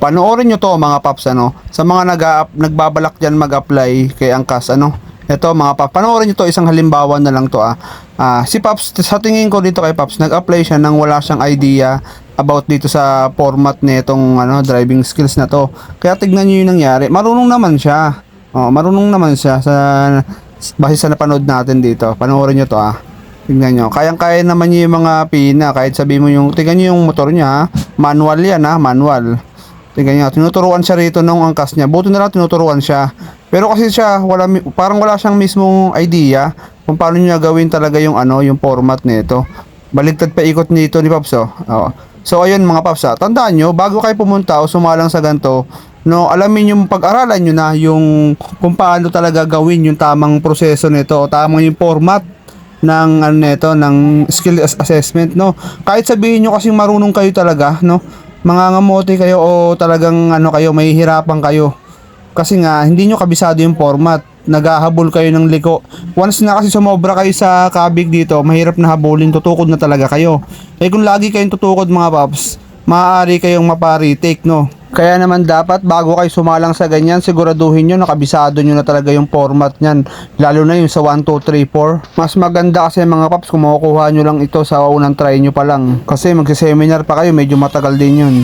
Panoorin nyo to mga paps, ano, sa mga nagbabalak dyan mag-apply kay Angkas, ano. Ito mga paps, panoorin nyo to, isang halimbawa na lang to si Paps, sa tingin ko dito kay Paps, nag-apply siya nang wala siyang idea about dito sa format nitong ano, driving skills na to. Kaya tignan niyo yung nangyari. Marunong naman siya. Marunong naman siya sa base sa napanood natin dito. Panoorin niyo to Tignan niyo. Kayang-kaya naman niya yung mga pina, kahit sabi mo yung tignan niyo yung motor niya, manual yan manual. Tignan niyo, tinuturuan siya rito nung angkas niya. Buti na lang tinuturuan siya. Pero kasi siya parang wala siyang mismong idea kung paano niya gawin talaga yung ano, yung format nito. Baligtad pa ikot nito ni Paps. So ayun mga Paps, tandaan nyo, bago kayo pumunta o sumalang sa ganito, no, alamin yung pag-aralan nyo na yung kung paano talaga gawin yung tamang proseso nito o tamang yung format ng ano nito, ng skill assessment, no. Kahit sabihin nyo kasing marunong kayo talaga, no, mangangamote kayo o talagang ano kayo, mahihirapan kayo. Kasi nga, hindi nyo kabisado yung format. Naghahabol kayo ng liko. Once na kasi sumobra kayo sa kabig dito, mahirap na habulin, tutukod na talaga kayo. Eh kung lagi kayong tutukod mga paps, maaari kayong maparitik, no? Kaya naman dapat bago kayo sumalang sa ganyan, siguraduhin nyo nakabisado nyo na talaga yung format nyan. Lalo na yung sa 1, 2, 3, 4. Mas maganda kasi mga paps kung makukuha nyo lang ito sa unang try nyo pa lang. Kasi magsiseminar pa kayo, medyo matagal din yun.